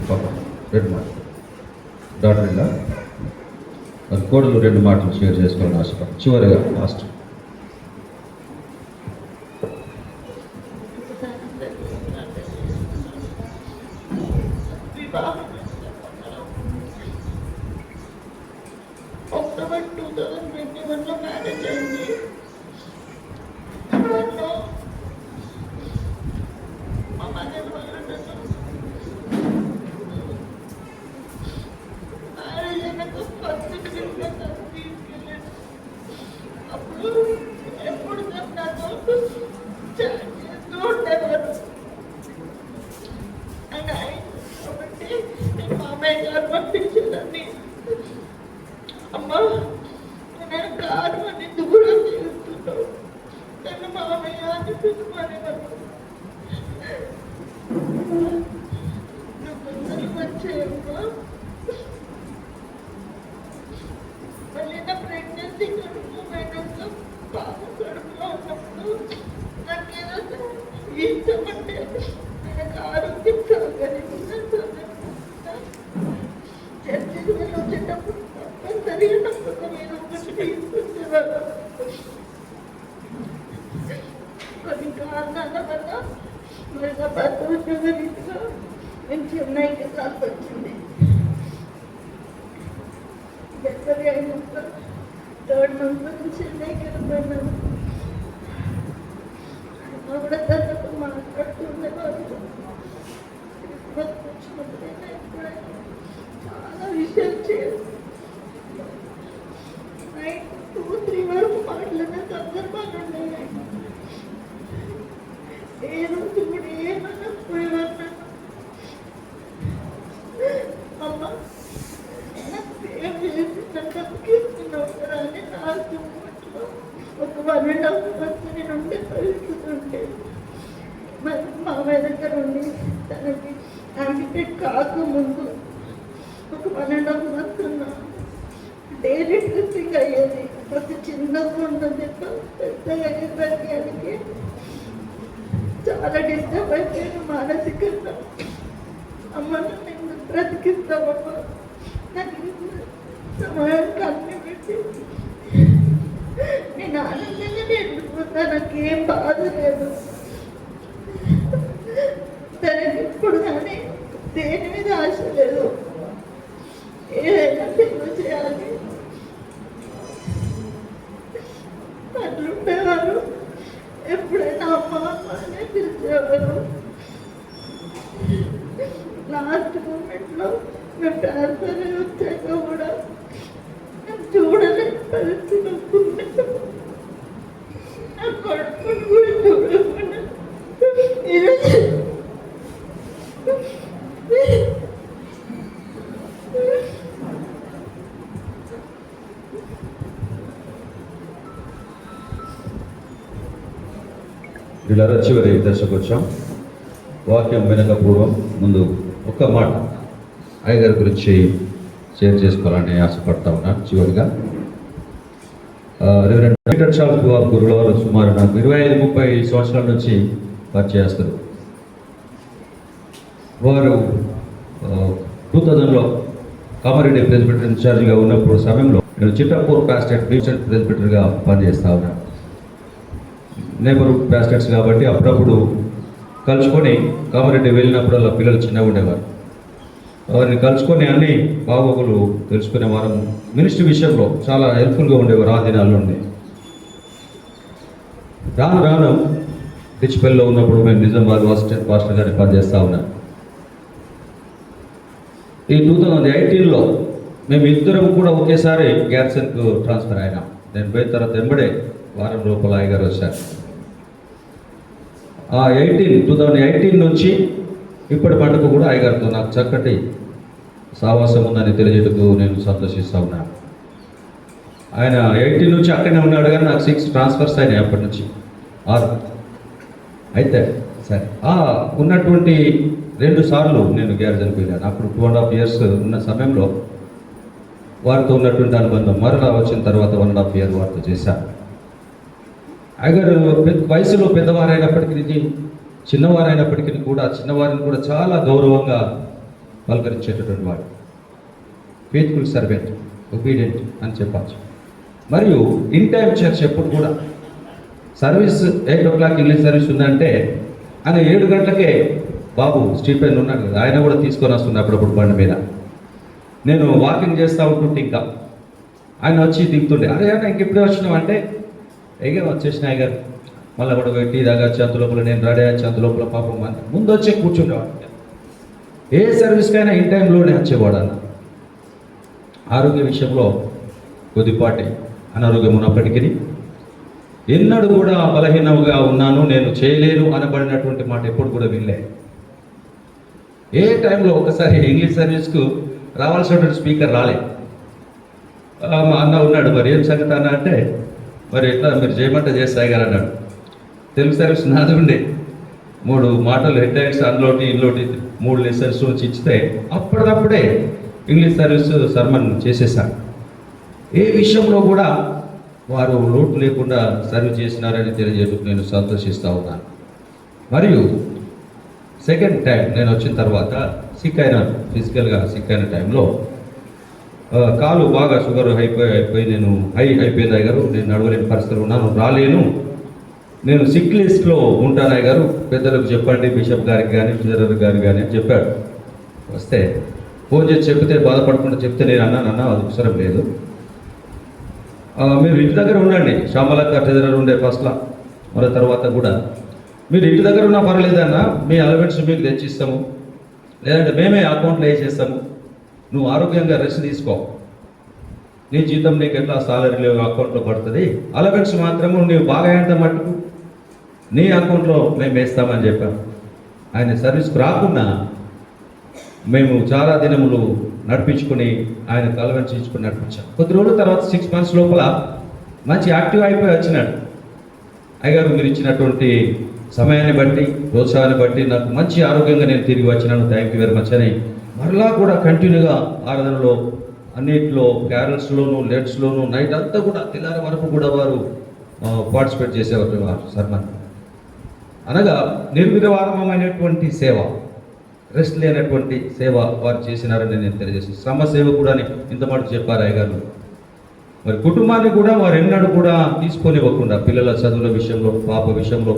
పాప 2 మాటలు డాక్టర్ ఇలా మరి కోడలు 2 మాటలు షేర్ చేసుకోవాలని ఆశపడి చివరిగా లాస్ట్ అక్టోబర్ 2021లో మ్యారేజ్ అయింది. మా మదర్ మ్యారేజ్ అయినాక ఫస్ట్ తీసుకెళ్ళాను. అప్పుడు ఎప్పుడు నాతో చాట్ చేస్తూ ఉండేవారు. కాబట్టి నేను మామయ్య గారు పంపించేదాన్ని. అమ్మా నేను కాదు అని దూరం చేస్తున్నావు, నన్ను మామయ్య అని పిలుచుకునేవారు. నువ్వు వచ్చేయమ్మా. మళ్ళీ నా ప్రెగ్నెన్సీ కడుపులో పోయినాక బాబు కడుపులో ఉన్నప్పుడు నాకేదో ఇష్టమంటే నాకు ఆరోగ్యం సౌకర్యంగా చర్చకి వెళ్ళి వచ్చేటప్పుడు తప్పనిసరిగా నమ్మకం మీద ఒకటి తీసుకొచ్చేవారు. కొన్ని కారణాల వల్ల మరి నా భర్త ఉద్యోగ రీతిగా నేను చెన్నైకి రాసి వచ్చింది. డెలివరీ అయినాక 3rd month నుంచి చెన్నైకి వెళ్ళిపోయినాను. కూడా తనతో మాట్లాడుతుండేవారు. వచ్చినప్పుడైనా ఎప్పుడైనా చాలా విషయాలు చేయాలి. నైట్ 2-3 వరకు మాట్లాడిన సందర్భాలు ఉన్నాయి. ఏ రోజు కూడా ఏమన్నా పోయేవారు. అమ్మ నాకు సేవ్ చేసి నన్ను బతికిస్తున్నావు కదా అని నాకు ఒక 1.5 months నేను ఉండే పరిస్థితి ఉండేది. మరి మామయ్య దగ్గర ఉండి తనకి యాంపిటేట్ కాకముందు ఒక 1.5 months ఉన్నా. డైలీ డ్రెస్సింగ్ అయ్యేది. ప్రతి చిన్నగా ఉన్నది పెద్దగా అయ్యేదానికి చాలా డిస్టర్బ్ అయిపోయాను మానసికంగా. అమ్మ నేను బ్రతికిస్తామమ్మ, నాకు సమయానికి అన్ని పెట్టి నేను ఆనందంగానే వెళ్ళిపోతా, నాకేం బాధ లేదు. తనకి ఇప్పుడు కానీ దేని మీద ఆశ లేదు. ఏదైనా సేవ చేయాలి అట్లుండేవారు. ఎప్పుడైనా అమ్మ అమ్మనే పిలిచేవారు. లాస్ట్ మూమెంట్లో మేము ట్రాన్స్ఫర్ వచ్చాక కూడా నేను చూడలేని పరిస్థితి వస్తుంది. నా కొడుకుని కూడా చూడకుండా ఈరోజు ఇలా చివరి దశకు వచ్చాం. వాక్యం వెనక పూర్వం ముందు ఒక్క మాట అయ్యగారి గురించి షేర్ చేసుకోవాలని ఆశపడతా ఉన్నాను. చివరిగా రెవరెండ్ పీటర్ చార్ల్స్ గురువుల వారు సుమారు నాకు 25-30 సంవత్సరాల నుంచి పరిచయస్తారు. వారు 2000లో కామారెడ్డి ప్రెసిడెంట్ ఇన్ఛార్జిగా ఉన్నప్పుడు సమయంలో నేను చిట్టపూర్ ప్యాస్టేట్ ప్రెసిడెంట్గా పనిచేస్తా ఉన్నాను. నేబర్ ప్యాస్టర్స్ కాబట్టి అప్పుడప్పుడు కలుసుకొని కామారెడ్డి వెళ్ళినప్పుడల్లా పిల్లలు చిన్నగా ఉండేవారు. వారిని కలుసుకొని అన్ని బాగోగులు తెలుసుకునే వారం. మినిస్ట్రీ విషయంలో చాలా హెల్ప్ఫుల్గా ఉండేవారు ఆ దినాల్లో. రాను రాను డిచ్పల్లిలో ఉన్నప్పుడు మేము నిజామాబాద్ అసిస్టెంట్ పాస్టర్ గారిని పనిచేస్తూ ఉన్నాను. ఈ 2018లో మేము ఇద్దరం కూడా ఒకేసారి గ్యార్సన్కు ట్రాన్స్ఫర్ అయినాం. నేను పోయిన తర్వాత వెంబడే వారం లోపల అయ్యగారు వచ్చారు. 2018 నుంచి ఇప్పటి పండుగ కూడా అయ్యగారితో నాకు చక్కటి సావాసం ఉందని తెలియజేటకు నేను సంతోషిస్తూ ఉన్నాను. ఆయన 18 నుంచి అక్కడనే ఉన్నాడు కానీ నాకు 6 ట్రాన్స్ఫర్స్ అయినాయి అప్పటి నుంచి 6. అయితే సరే ఉన్నటువంటి 2 సార్లు నేను గ్యార్జన్కి వెళ్ళాను. అప్పుడు 2.5 years ఉన్న సమయంలో వారితో ఉన్నటువంటి అనుబంధం మరలా వచ్చిన తర్వాత 1.5 year వారితో చేశాను. అయ్యగారు వయసులో పెద్దవారైనప్పటికీ చిన్నవారైనప్పటికీ కూడా చిన్నవారిని కూడా చాలా గౌరవంగా పలకరించేటటువంటి వాడు, ఫెయిత్ఫుల్ సర్వెంట్, ఒబీడియంట్ అని చెప్పచ్చు. మరియు ఇన్ టైం చర్చ్ ఎప్పుడు కూడా సర్వీస్ 8 o'clock ఇంగ్లీష్ సర్వీస్ ఉందంటే ఆయన 7 గంటలకే బాబు స్టీఫెన్ ఉన్నాడు కదా, ఆయన కూడా తీసుకొని వస్తున్నాడు అప్పుడప్పుడు బండి మీద. నేను వాకింగ్ చేస్తూ ఉంటుంటే ఇంకా ఆయన వచ్చి దిగుతుండే, అరే అన్న ఇంకెప్పుడే వచ్చినావు అంటే వచ్చేసిన గారు మళ్ళీ కూడా టీ తాగొచ్చి అంత లోపల నేను రెడీ అయ్యి అంత లోపల పాపం ముందు వచ్చే కూర్చుండేవాడు. ఏ సర్వీస్కైనా ఇన్ టైంలోనే వచ్చేవాడు అన్న. ఆరోగ్య విషయంలో కొద్దిపాటి అనారోగ్యం ఉన్నప్పటికీ ఎన్నడూ కూడా బలహీనంగా ఉన్నాను, నేను చేయలేను అనబడినటువంటి మాట ఎప్పుడు కూడా వినలే. ఏ టైంలో ఒకసారి ఇంగ్లీష్ సర్వీస్కు రావాల్సినటువంటి స్పీకర్ రాలే. మా అన్న ఉన్నాడు, మరి ఏం సంగతి అన్న అంటే మరి ఎట్లా మీరు చేయమంటే చేస్తాయి గారు అన్నాడు. తెలుగు సర్వీస్ నాది ఉండే 3 మాటలు హెడ్లైన్స్ అందులోటి ఇల్లోటి 3 లెసన్స్ నుంచి ఇచ్చితే అప్పటికప్పుడే ఇంగ్లీష్ సర్వీస్ సర్మన్ చేసేసాడు. ఏ విషయంలో కూడా వారు లోటు లేకుండా సర్వ్ చేసినారని తెలియజేయడానికి నేను సంతోషిస్తూ ఉన్నాను. మరియు సెకండ్ టైం నేను వచ్చిన తర్వాత ఫిజికల్గా సిక్ అయిన టైంలో కాలు బాగా షుగర్ అయిపోయి నేను అయిపోయింది అయ్యారు, నేను నడవలేని పరిస్థితులు ఉన్నాను, రాలేను, నేను సిక్ లిస్ట్లో ఉంటాను అయ్యారు, పెద్దలకు చెప్పండి, బిషప్ గారికి కానీ ట్రెజరర్ గారికి కానీ అని చెప్పాడు. వస్తే ఫోన్ చేసి చెప్తే బాధపడకుండా చెప్తే నేను అన్నాను అది అవసరం లేదు, మీరు ఇంటి దగ్గర ఉండండి, శ్యామలక్క ట్రెజరర్ ఉండే ఫస్ట్లో మళ్ళీ తర్వాత కూడా మీరు ఇంటి దగ్గర ఉన్నా పర్లేదన్నా, మీ అలవెన్స్ మీకు తెచ్చిస్తాము, లేదంటే మేమే అకౌంట్లో వేసేస్తాము, నువ్వు ఆరోగ్యంగా రెస్ట్ తీసుకో, నీ జీతం నీకు ఎట్లా సాలరీ అకౌంట్లో పడుతుంది, అలవెన్స్ మాత్రము నీవు బాగా ఎంత మట్టుకు నీ అకౌంట్లో మేము వేస్తామని చెప్పాము. ఆయన సర్వీస్కి రాకుండా మేము చాలా దినములు నడిపించుకుని ఆయన అలవెన్స్ ఇచ్చుకుని నడిపించాం. కొద్ది రోజుల తర్వాత 6 months లోపల మంచి యాక్టివ్ అయిపోయి వచ్చినాడు. అయ్యగారు మీరు ఇచ్చినటువంటి సమయాన్ని బట్టి ప్రోత్సాహాన్ని బట్టి నాకు మంచి ఆరోగ్యంగా నేను తిరిగి వచ్చినాను, థ్యాంక్ యూ వెరీ మచ్ అని మరలా కూడా కంటిన్యూగా ఆరాధనలో అన్నింటిలో క్యారల్స్లోను లెట్స్లోను నైట్ అంతా కూడా తెల్లారి వరకు కూడా వారు పార్టిసిపేట్ చేసేవారు సర్మన్. అనగా నిర్విరామమైనటువంటి సేవ, రెస్ట్ లేనటువంటి సేవ వారు చేసినారని నేను తెలియజేస్తాను. శ్రమ సేవ కూడా ఇంత మాట చెప్పారు అయ్యగారు. మరి కుటుంబాన్ని కూడా వారు ఎన్నడూ కూడా తీసుకొనివ్వకుండా పిల్లల చదువుల విషయంలో, పాప విషయంలో,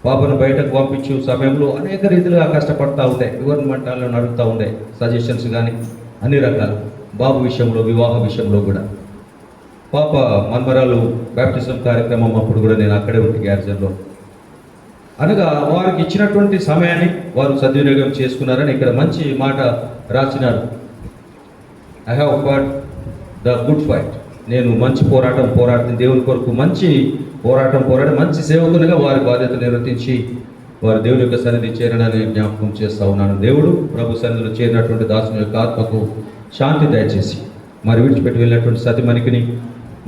పాపను బయటకు పంపించే సమయంలో అనేక రీతిలుగా కష్టపడతా ఉండే, గవర్నమెంట్లను అడుగుతూ ఉండే సజెషన్స్ కానీ అన్ని రకాలు. బాబు విషయంలో, వివాహ విషయంలో కూడా పాప మన్మరాలు బ్యాప్టిజం కార్యక్రమం అప్పుడు కూడా నేను అక్కడే ఉంటే గ్యార్జన్లో. అనగా వారికి ఇచ్చినటువంటి సమయాన్ని వారు సద్వినియోగం చేసుకున్నారని ఇక్కడ మంచి మాట రాసినారు. I have fought the good fight, నేను మంచి పోరాటం దేవుని కొరకు మంచి పోరాడి మంచి సేవకునిగా వారి బాధ్యత నిర్వర్తించి వారు దేవుని యొక్క సన్నిధి చేరడాన్ని జ్ఞాపకం చేస్తూ ఉన్నాను. దేవుడు ప్రభు సన్నిధిలో చేరినటువంటి దాసుని యొక్క ఆత్మకు శాంతి దయచేసి మరి విడిచిపెట్టి వెళ్ళినటువంటి సతిమణికిని,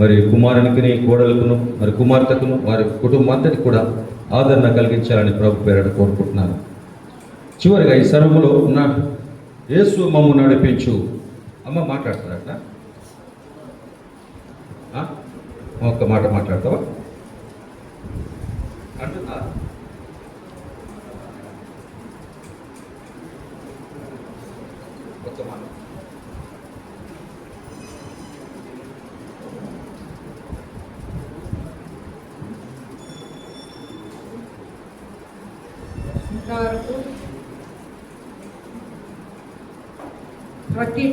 మరి కుమారునికిని, కోడలకును, మరి కుమార్తెకును, వారి కుటుంబం అంతటి కూడా ఆదరణ కలిగించాలని ప్రభు పేరట కోరుకుంటున్నాను. చివరిగా ఈ సర్వములో ఉన్న యేసు మమ్ము నడిపించు. అమ్మ మాట్లాడతారట, ఒక్క మాట మాట్లాడతావా అంటున్నా? ఒక్క మాట. ఇంతవరకు ప్రతి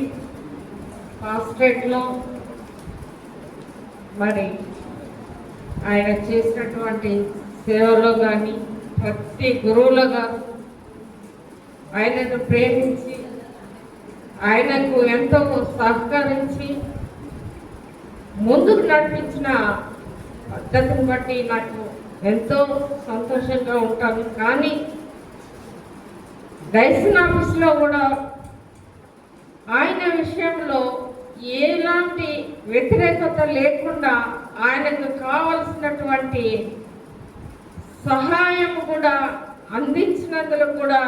పాస్టేట్లో మరి ఆయన చేసినటువంటి సేవలో కానీ ప్రతి గురువులో కానీ ఆయనను ప్రేమించి ఆయనకు ఎంతో సహకరించి ముందుకు నడిపించిన పద్ధతిని బట్టి నాకు ఎంతో సంతోషంగా ఉంటాను. కానీ డైసన్ ఆఫీస్లో కూడా ఆయన విషయంలో ఎలాంటి వ్యతిరేకత లేకుండా ఆయనకు కావలసినటువంటి సహాయం కూడా అందించినందుకు కూడా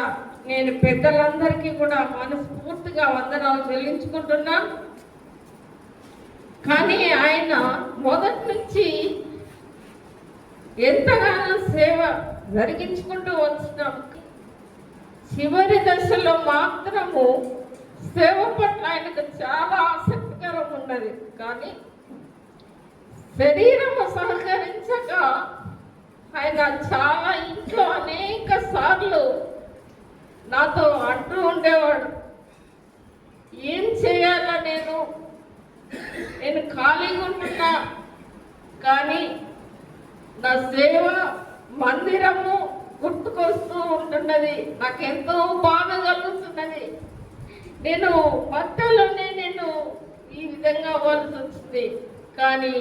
నేను పెద్దలందరికీ కూడా మనస్ఫూర్తిగా వందనాలు చెల్లించుకుంటున్నాను. కానీ ఆయన మొదటి నుంచి ఎంతగానో సేవ జరిగించుకుంటూ వచ్చినాం. చివరి దశలో మాత్రము సేవ పట్ల ఆయనకు చాలా ఆసక్తికరం ఉన్నది. కానీ శరీరము సహకరించక ఆయన చాలా ఇంట్లో అనేక సార్లు నాతో అంటూ ఉండేవాడు, ఏం చేయాలా నేను ఖాళీగా ఉంటున్నా, కానీ నా సేవ మందిరము గుర్తుకొస్తూ ఉంటున్నది, నాకెంతో బాధ కలుగుతున్నది. నేను మధ్యలోనే ఈ విధంగా అవ్వాల్సి వచ్చింది. కానీ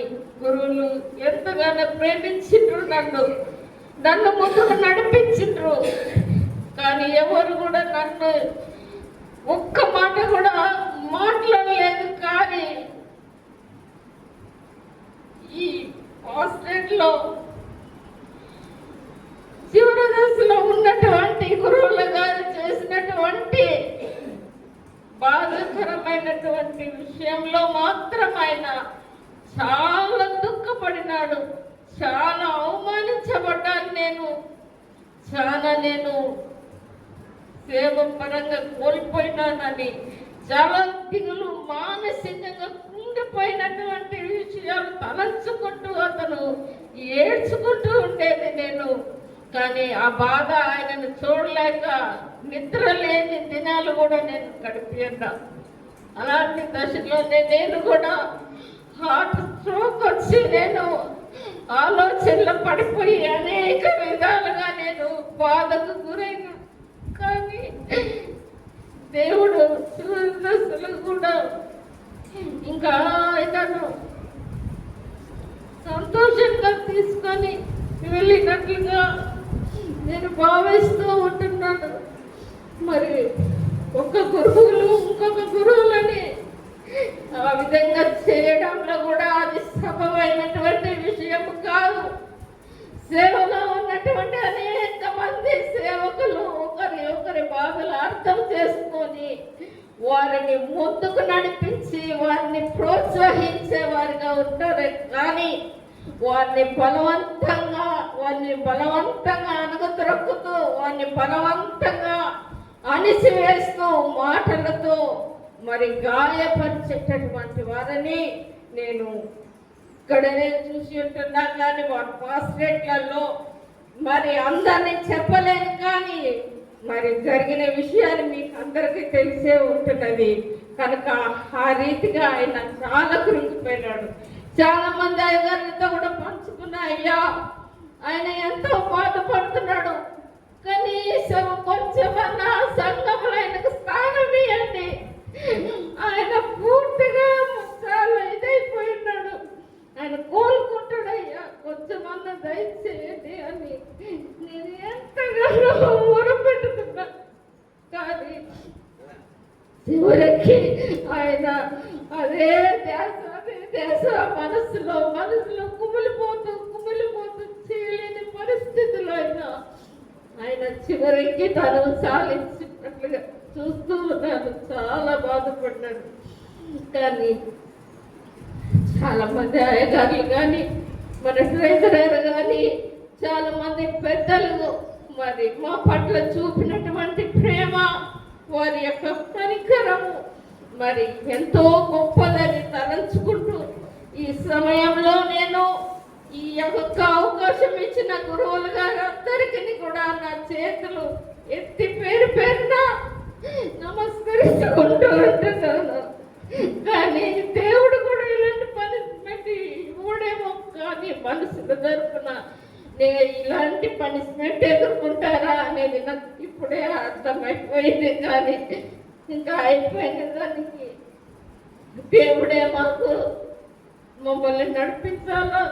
గురువులు ఎంతగానో ప్రేమించిండ్రు, నన్ను ముందుకు నడిపించిండ్రు. కానీ ఎవరు కూడా నన్ను ఒక్క మాట కూడా మాట్లాడలేదు. కానీ ఈ హాస్టల్లో చివరి దశలో ఉన్నటువంటి గురువుల గారు చేసినటువంటి బాధాకరమైనటువంటి విషయంలో మాత్రం ఆయన చాలా దుఃఖపడినాడు. చాలా అవమానించబడ్డాను. నేను సేవ పరంగా కోల్పోయినానని చాలా దిగులు, మానసికంగా కుంగిపోయినటువంటి విషయాలు తలంచుకుంటూ అతను ఏడ్చుకుంటూ ఉండేది కానీ ఆ బాధ ఆయనను చూడలేక నిద్ర లేని దినాలు కూడా నేను గడిపినా. అలాంటి దశలోనే నేను కూడా హార్ట్ స్ట్రోక్ వచ్చి ఆలోచనలో పడిపోయి అనేక విధాలుగా బాధకు గురైన. కానీ దేవుడు చివరి దశలో కూడా ఇంకా ఆయనను సంతోషంగా తీసుకొని వెళ్ళినట్లుగా నేను భావిస్తూ ఉంటున్నాను. మరి ఒక గురువులు ఇంకొక గురువులని ఆ విధంగా చేయడంలో కూడా అది సబమైనటువంటి విషయం కాదు. సేవలో ఉన్నటువంటి అనేక మంది సేవకులు ఒకరి బాధలు అర్థం చేసుకొని వారిని ముందుకు నడిపించి వారిని ప్రోత్సహించే వారిగా ఉంటారు. కానీ వారిని బలవంతంగా అణగదొక్కుతూ వారిని బలవంతంగా అణిసివేస్తూ మాటలతో మరి గాయపరిచేటటువంటి వారిని నేను ఇక్కడనే చూసి ఉంటున్నా. కానీ వారి పాస్టేట్లలో మరి అందరినీ చెప్పలేను. కానీ మరి జరిగిన విషయాలు మీకు అందరికీ తెలిసే ఉంటున్నది కనుక ఆ రీతిగా ఆయన చాలా కృంగిపోయినాడు. చాలా మంది అయ్యగారితో కూడా పంచుకున్న, అయ్యా ఆయన ఎంతో బాధపడుతున్నాడు, కనీసం కొంచెమన్నా సంఘంలో ఆయనకు స్థానం ఇవ్వండి, ఆయన పూర్తిగా చాలా ఇదైపోయినాడు, ఆయన కోలుకుంటాడయ్యా, కొంచెమన్నా దయచేయండి అని నేను ఎంతగానో ఊరపెట్టుకున్నా. కానీ చివరికి ఆయన అదే దేశ మనసులో కుమిలిపోతూ చేయలేని పరిస్థితుల్లో ఆయన చివరికి తను సాధించినట్లుగా చూస్తూ ఉన్నాను. చాలా బాధపడ్డాడు. కానీ చాలా మంది అయ్యగారులు కానీ మన ట్రెజరర్ కానీ చాలా మంది పెద్దలు మరి మా పట్ల చూపినటువంటి ప్రేమ, వారి యొక్క కనికరము మరి ఎంతో గొప్పదని తలంచుకుంటూ ఈ సమయంలో నేను ఈ యొక్క అవకాశం ఇచ్చిన గురువులు గారు అందరికీ కూడా నా చేతులు ఎత్తి పేరున నమస్కరించుకుంటూ ఉంటున్నాను. కానీ దేవుడు కూడా ఇలాంటి పనిష్మెంట్ ఇవ్వడేమో, కానీ మనుషుల తరపున నేను ఇలాంటి పనిష్మెంట్ ఎదుర్కొంటారా అనేది నాకు ఇప్పుడే అర్థమైపోయింది. కానీ ఇంకా అయిపోయిన దానికి దేవుడే మాకు మమ్మల్ని నడిపించాలో,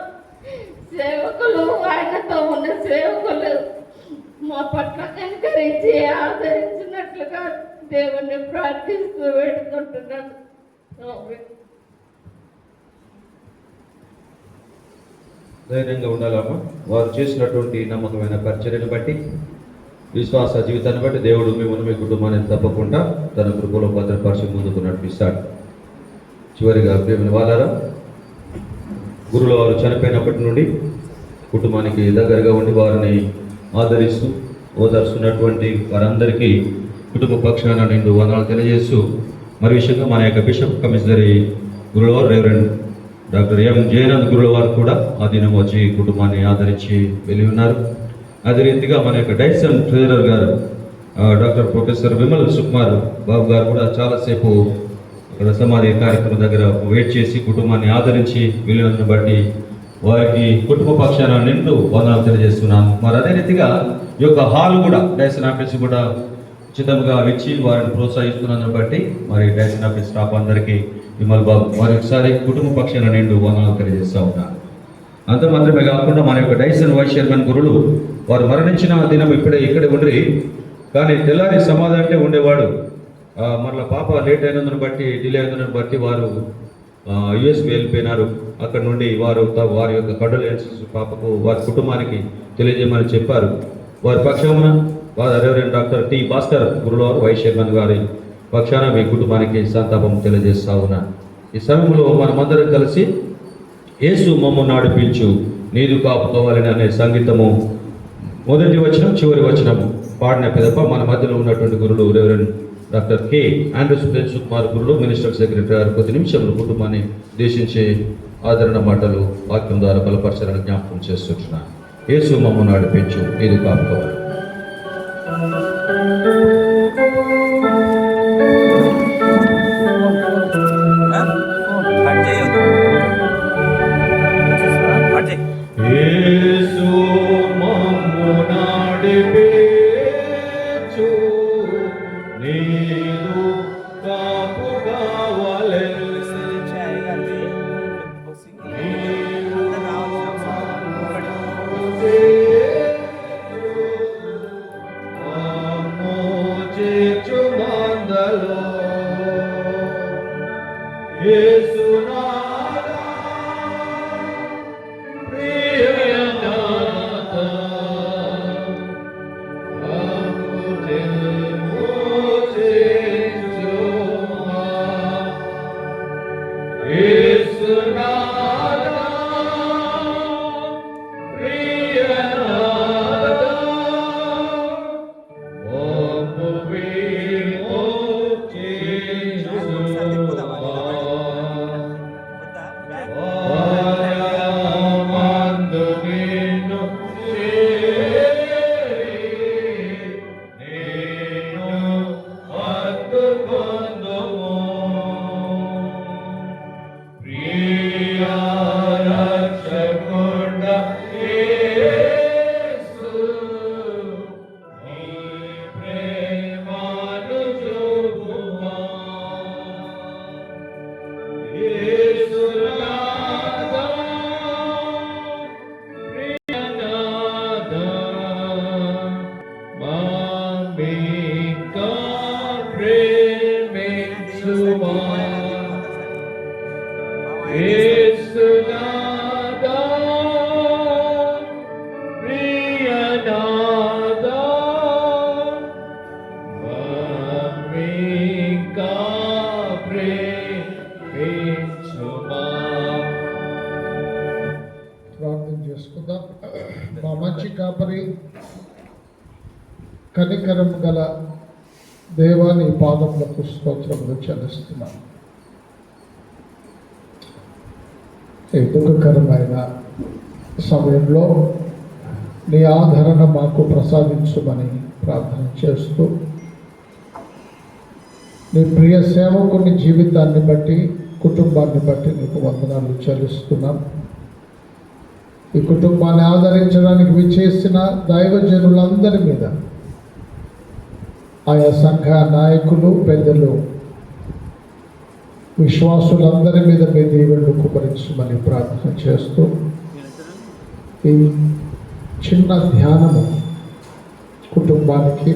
సేవకులు ఆయనతో ఉన్న సేవకులు మా పట్ల కనికరించి ఆదరించినట్లుగా దేవుణ్ణి ప్రార్థిస్తూ వేడుకుంటున్నాను. ధైర్యంగా ఉండాలమ్మా. వారు చేసినటువంటి నమ్మకమైన పరిచర్యను బట్టి, విశ్వాస జీవితాన్ని బట్టి దేవుడు మిమ్మల్ని మీ కుటుంబాన్ని తప్పకుండా తన కృపలో భద్రపరిచి ముందుకు నడిపిస్తాడు. చివరిగా ప్రేమ వాళ్ళారా, గురువుల వారు చనిపోయినప్పటి నుండి కుటుంబానికి దగ్గరగా ఉండి వారిని ఆదరిస్తూ ఓదార్చున్నటువంటి వారందరికీ కుటుంబ పక్షాన నిండు వందనాలు తెలియజేస్తూ మరి విషయంగా మన యొక్క bishop కమిషనరీ గురువారు reverend doctor M Jayanand గురువారు కూడా ఆ దినం వచ్చి కుటుంబాన్ని ఆదరించి వెళ్ళి ఉన్నారు. అదే రీతిగా మన యొక్క డైసన్ ట్రెజరర్ గారు డాక్టర్ ప్రొఫెసర్ విమల్ సుకుమార్ బాబు గారు కూడా చాలాసేపు అక్కడ సమాధి కార్యక్రమం దగ్గర వెయిట్ చేసి కుటుంబాన్ని ఆదరించి వెళ్ళినందుని బట్టి వారికి కుటుంబ పక్షాన నిండు వందనాలు తెలియజేస్తున్నాను. మరి అదే రీతిగా ఈ యొక్క హాల్ కూడా డైసన్ ఆఫీస్ కూడా ఉచితంగా ఇచ్చి వారిని ప్రోత్సహిస్తున్నందుని బట్టి మరి డైసన్ ఆఫీస్ స్టాఫ్ అందరికీ విమల్ బాబు వారి ఒకసారి కుటుంబ పక్షాన నిండు వందనాలు తెలియజేస్తూ ఉన్నాను. అంత మాత్రమే కాకుండా మన యొక్క డైసన్ వైస్ చైర్మన్ గురులు వారు మరణించిన దినం ఇక్కడే ఉండి కానీ తెల్లారి సమాధి అంటే ఉండేవాడు. మరలా పాప లేట్ అయినందుని బట్టి డిలే అయినందుని బట్టి వారు యుఎస్కి వెళ్ళిపోయినారు. అక్కడ నుండి వారి యొక్క కండోలెన్సెస్ పాపకు వారి కుటుంబానికి తెలియజేయమని చెప్పారు. వారి పక్షాన రెవరెండ్ డాక్టర్ టి భాస్కర్ గురులో వైస్ చైర్మన్ గారి పక్షాన మీ కుటుంబానికి సంతాపం తెలియజేస్తా ఉన్నాను. ఈ సమయంలో మనమందరం కలిసి యేసు మమ్ము నడిపించు నీదు కాపుకోవాలని అనే సంగీతము మొదటి వచనం చివరి వచనము పాడిన పిదప మన మధ్యలో ఉన్నటువంటి గురుడు reverend doctor K Andrews Prem Sukumar గురుడు మినిస్టర్ సెక్రటరీ గారు కొద్ది నిమిషంలో కుటుంబాన్ని ఉద్దేశించి ఆదరణ మాటలు వాక్యం ద్వారా బలపరచాలని జ్ఞాపకం చేస్తున్నాను. యేసు మమ్ము నడిపించు నీదు కాపుకోవాలి. యేసు మమ్ము నడిపించు నీదు కాపుకోవాలి. చేర్చు మందలో యేసు నాదా ప్రియనాథ యేసు నాదా ప్రార్థన చేసుకుందాం. మా మంచి కాపరి కనికరం గల దేవాని పాదములకు స్తోత్రములు చెల్లిస్తున్నాం. ఈ దుఃఖకరమైన సమయంలో నీ ఆదరణ మాకు ప్రసాదించమని ప్రార్థన చేస్తూ నీ ప్రియ సేవకుని జీవితాన్ని బట్టి కుటుంబాన్ని బట్టి నీకు వందనాలు చెల్లిస్తున్నాం. ఈ కుటుంబాన్ని ఆదరించడానికి విచ్చేసిన దైవజనులందరి మీద ఆయా సంఘ నాయకులు పెద్దలు విశ్వాసులందరి మీద మీ దీవెనలు కుమరించమని ప్రార్థన చేస్తూ ఈ చిన్న ధ్యానము కుటుంబానికి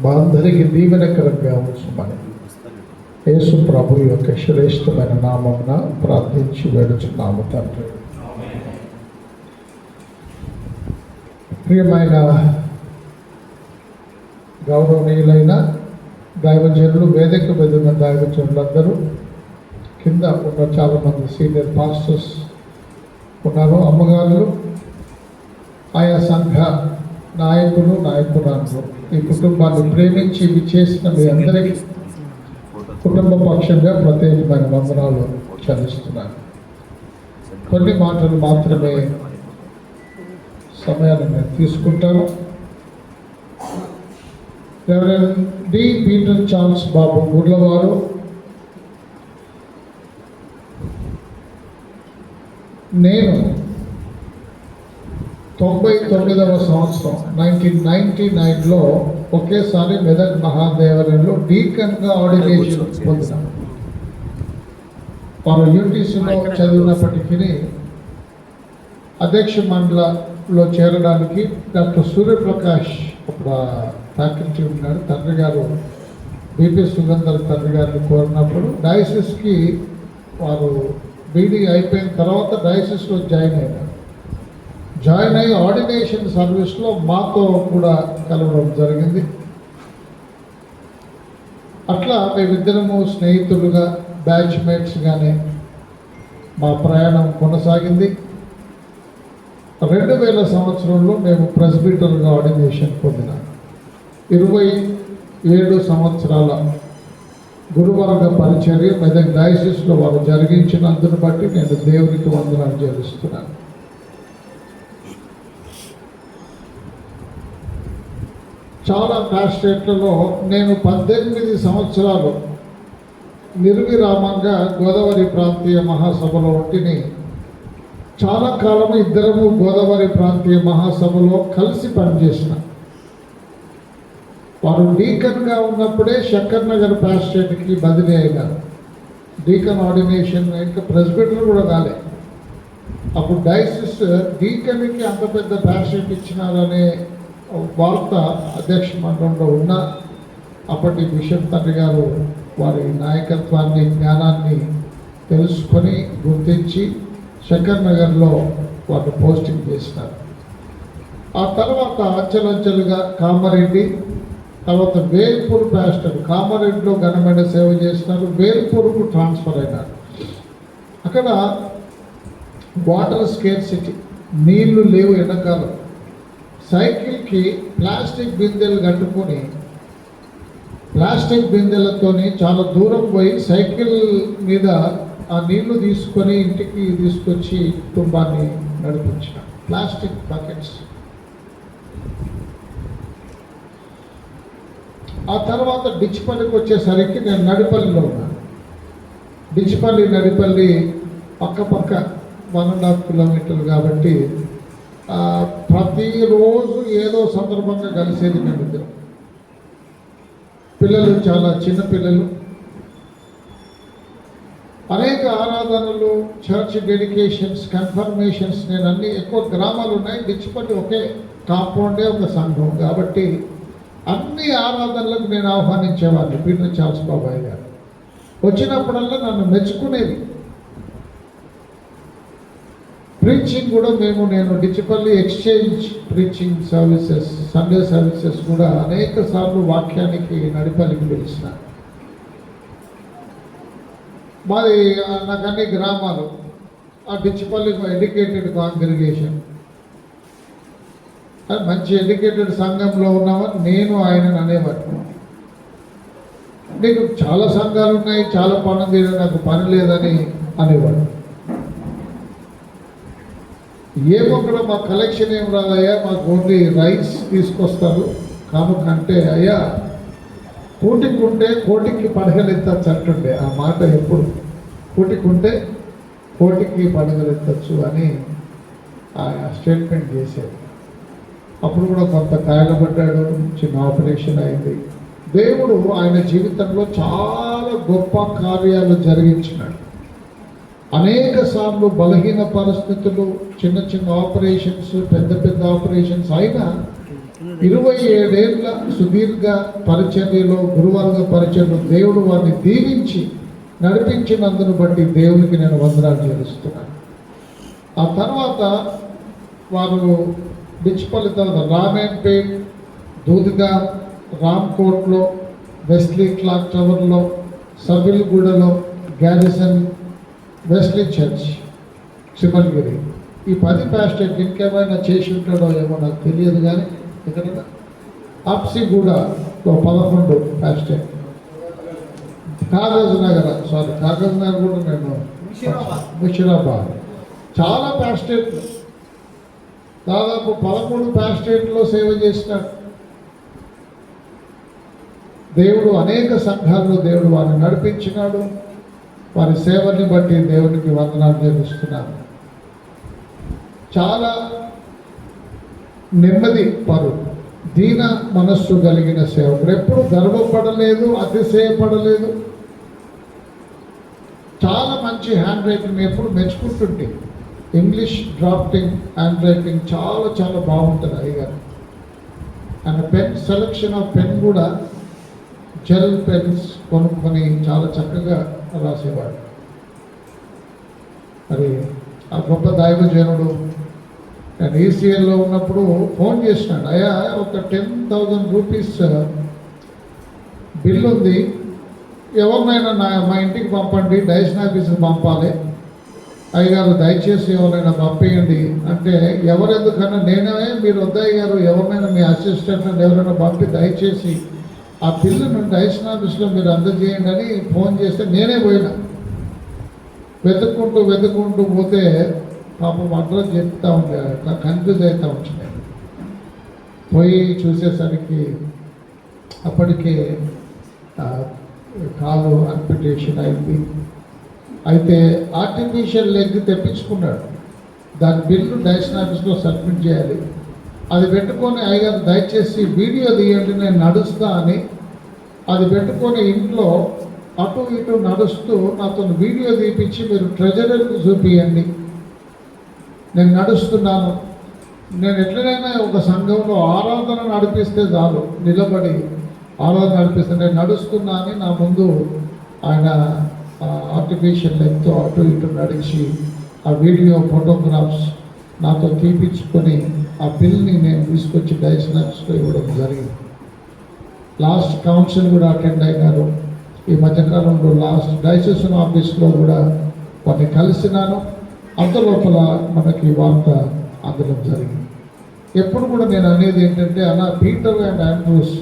మా అందరికీ దీవెనకరంగా ఉంచమని యేసు ప్రభు యొక్క శ్రేష్టమైన నామమున ప్రార్థించి వేడుచున్నాము తండ్రి. ప్రియమైన గౌరవనీయులైన దైవజనులు, వేదిక మీద ఉన్న దైవజనులందరూ, కింద ఉన్న చాలామంది సీనియర్ పాస్టర్స్ ఉన్నారు, అమ్మగారులు, ఆయా సంఘ నాయకులు, నాయకురాలు, ఈ కుటుంబాన్ని ప్రేమించి ఇవి చేసిన మీ అందరికీ కుటుంబ పక్షంగా ప్రత్యేకమైన వందనాలు చెల్లిస్తున్నాను. కొన్ని మాటలు మాత్రమే సమయాన్ని నేను తీసుకుంటాను. Reverend D. Peter Charles Babu గుడ్లవారు నేను 99వ సంవత్సరం 1999లో ఒకేసారి మెదక్ మహాదేవాలయంలో డీకన్గా ఆర్డినేషన్ పొందినాను. వారు యూటీసీలో చదివినప్పటికీ అధ్యక్ష మండలిలో చేరడానికి డాక్టర్ సూర్యప్రకాష్ ఒక ఫ్యాకల్టీ ఉన్నాడు. తండ్రి గారు బీపీ సుగంధర్ తండ్రి గారిని కోరినప్పుడు డయాసిస్కి వారు బీడీ అయిపోయిన తర్వాత డయాసిస్లో జాయిన్ అయ్యి ఆర్డినేషన్ సర్వీస్లో మాతో కూడా కలవడం జరిగింది. అట్లా మేమిద్దరము స్నేహితులుగా బ్యాచ్మేట్స్గానే మా ప్రయాణం కొనసాగింది. 2000 సంవత్సరంలో మేము ప్రెస్బిటర్గా ఆర్డినేషన్ పొందినాం. 27 సంవత్సరాల గురువర్గ పరిచర్య మెదక్ డయాసిస్లో వారు జరిగించినందును బట్టి నేను దేవునికి వందనాలు చెల్లిస్తున్నాను. చాలా పాస్టేట్లలో నేను 18 సంవత్సరాలు నిర్విరామంగా గోదావరి ప్రాంతీయ మహాసభలో ఉంటిని. చాలా కాలం ఇద్దరము గోదావరి ప్రాంతీయ మహాసభలో కలిసి పనిచేసిన. వారు డీకన్గా ఉన్నప్పుడే శంకర్ నగర్ పాస్టేట్కి బదిలీ అయినారు. డీకన్ ఆర్డినేషన్ ఇంకా ప్రెస్బిటర్ కూడా కాలే. అప్పుడు డయాసిస్ డీకన్కి అంత పెద్ద పాస్టేట్ ఇచ్చినారనే వార్త అధ్యక్ష మండలంలో ఉన్న అప్పటి బిషప్ తండ్రి గారు వారి నాయకత్వాన్ని జ్ఞానాన్ని తెలుసుకొని గుర్తించి శంకర్ నగర్లో వారు పోస్టింగ్ చేసినారు. ఆ తర్వాత అంచెలంచెలుగా కామారెడ్డి, తర్వాత వేల్పూర్ పాస్టర్, కామారెడ్డిలో ఘనమైన సేవ చేసినారు. వేల్పూర్కు ట్రాన్స్ఫర్ అయినారు. అక్కడ వాటర్ స్కేర్సిటీ, నీళ్లు లేవు ఎండాకాలం. సైకిల్కి ప్లాస్టిక్ బిందెలు కట్టుకొని ప్లాస్టిక్ బిందెలతోని చాలా దూరం పోయి సైకిల్ మీద ఆ నీళ్లు తీసుకొని ఇంటికి తీసుకొచ్చి కుటుంబాన్ని నడిపించిన. Plastic buckets. ఆ తర్వాత డిచ్పల్లికి వచ్చేసరికి నేను నడిపల్లిలో ఉన్నాను. డిచ్పల్లి నడిపల్లి పక్క 1.5 కిలోమీటర్లు కాబట్టి ప్రతిరోజు ఏదో సందర్భంగా కలిసేది మేమిద్దరం. పిల్లలు చాలా చిన్న పిల్లలు. అనేక ఆరాధనలు, చర్చ్ డెడికేషన్స్, కన్ఫర్మేషన్స్, నేను అన్ని ఎక్కువ గ్రామాలు ఉన్నాయి. డిచ్చిపల్లి ఒకే కాంపౌండే ఒక సంఘం కాబట్టి అన్ని ఆరాధనలకు నేను ఆహ్వానించేవాడిని. పీటర్ చార్ల్స్ బాబాయ్ గారు వచ్చినప్పుడల్లా నన్ను మెచ్చుకునేది. ప్రీచింగ్ కూడా నేను Dichpally exchange preaching services, Sunday services కూడా అనేక సార్లు వాక్యానికి నడిపల్లికి పిలిచిన. మాది నాకు అన్ని గ్రామాలు. ఆ డిచ్చిపల్లి ఎడ్యుకేటెడ్ కాంగ్రిగేషన్, మంచి ఎడ్యుకేటెడ్ సంఘంలో ఉన్నామని నేను ఆయనను అనేవాడు. నీకు చాలా సంఘాలు ఉన్నాయి, చాలా పనుంది, నాకు పని లేదని అనేవాడు. ఏమో కూడా మా కలెక్షన్ ఏం రాదయ్యా, మాకు ఓన్లీ రైస్ తీసుకొస్తారు కానుకంటే, అయ్యా కూటికి ఉంటే కోటికి పడగలెత్తచ్చు అంటుండే. ఆ మాట ఎప్పుడు కూటికి ఉంటే కోటికి పడగలెత్తచ్చు అని ఆ స్టేట్మెంట్ చేశాడు. అప్పుడు కూడా కొంత కాయలబడ్డాడు, చిన్న ఆపరేషన్ అయింది. దేవుడు ఆయన జీవితంలో చాలా గొప్ప కార్యాలు జరిగించినాడు. అనేక సార్లు బలహీన పరిస్థితులు, చిన్న ఆపరేషన్స్, పెద్ద ఆపరేషన్స్ అయినా 27 ఏళ్ళ సుదీర్ఘ పరిచర్యలో, గురువర్గ పరిచర్యలో దేవుడు వారిని దీవించి నడిపించినందును బట్టి దేవునికి నేను వందనాలు చెల్లిస్తున్నాను. ఆ తర్వాత వారు డిచ్చిపల్లి తర్వాత రామేన్పేట్, దూద్గా, రామ్కోట్లో, వెస్లీ క్లాక్ టవర్లో, సబిల్గూడలో, గ్యారిసన్, వెస్లీ చర్చ్, సిమల్గిరి, ఈ 10 పాస్టేట్ ఇంకేమైనా చేసి ఉంటాడో ఏమో నాకు తెలియదు. కానీ ఇక్కడ ఆప్సిగూడలో 11 పాస్టేట్, కాగజ్ నగర్, సారీ కాగజ్ నగర్ కూడా నేను ముషిరాబాద్. చాలా ప్యాస్టేట్లు, దాదాపు 13 ప్యాస్టేట్లో సేవ చేసినాడు. దేవుడు అనేక సంఘాల్లో దేవుడు వారిని నడిపించినాడు. వారి సేవల్ని బట్టి దేవునికి వందనాలు చెల్లిస్తున్నాను. చాలా నెమ్మది పరు, దీన మనస్సు కలిగిన సేవకుడు. ఎప్పుడు గర్వపడలేదు, అతిశయపడలేదు. చాలా మంచి హ్యాండ్ రైటింగ్ ఎప్పుడు మెచ్చుకుంటుంటే. ఇంగ్లీష్ డ్రాఫ్టింగ్, హ్యాండ్ రైటింగ్ చాలా చాలా బాగుంటుంది అయ్యగారు. And pen selection of pen కూడా జెల్ పెన్స్ కొనుక్కొని చాలా చక్కగా రాసేవాడు. మరి ఆ గొప్ప దైవజనుడు నేను ఈసీఎల్లో ఉన్నప్పుడు ఫోన్ చేసినాడు, అయ్యా ఒక 10,000 రూపీస్ బిల్ ఉంది, ఎవరినైనా మా ఇంటికి పంపండి, డైరెక్షన్ ఆఫీస్కి పంపాలి, అయ్యగారు దయచేసి ఎవరైనా పంపించండి అంటే, ఎవరెందుకన్నా నేనే, మీరు వద్దయ్య గారు ఎవరినైనా మీ అసిస్టెంట్ ఎవరైనా పంపి దయచేసి ఆ బిల్లును డైరెక్షన్ ఆఫీస్లో మీరు అందజేయండి అని ఫోన్ చేస్తే నేనే పోయినా. వెతుక్కుంటూ పోతే పాపం అడ్రస్ చెప్తా ఉండే, కన్ఫ్యూజ్ అవుతూ ఉంటున్నాయి. పోయి చూసేసరికి అప్పటికే కాలు అన్పిటేషన్ అయింది. అయితే ఆర్టిఫిషియల్ లెగ్ తెప్పించుకున్నాడు. దాని బిల్లు డైరెక్షన్ ఆఫీస్లో సబ్మిట్ చేయాలి. అది పెట్టుకొని అయ్యగారు దయచేసి వీడియో తీయండి నేను నడుస్తా అని, అది పెట్టుకొని ఇంట్లో అటు ఇటు నడుస్తూ నాతో వీడియో తీపించి మీరు ట్రెజరర్కి చూపియండి, నేను నడుస్తున్నాను, నేను ఎట్లనైనా ఒక సంఘంలో ఆరాధన నడిపిస్తే చాలు, నిలబడి ఆరాధన నడిపిస్తే నేను నడుస్తున్నా అని నా ముందు ఆయన ఆర్టిఫిషియల్ లెగ్తో అటు ఇటు నడిచి ఆ వీడియో ఫోటోగ్రాఫ్స్ నాతో తీపించుకొని ఆ బిల్ని నేను తీసుకొచ్చి డైరెక్షన్స్లో ఇవ్వడం జరిగింది. లాస్ట్ కౌన్సిల్ కూడా అటెండ్ అయినారు. ఈ మధ్యకాలంలో లాస్ట్ డైసెషన్ ఆఫీస్లో కూడా వారిని కలిసినాను. అంతలోపల మనకి వార్త అందడం జరిగింది. ఎప్పుడు కూడా నేను అనేది ఏంటంటే, అలా Peter and Andrews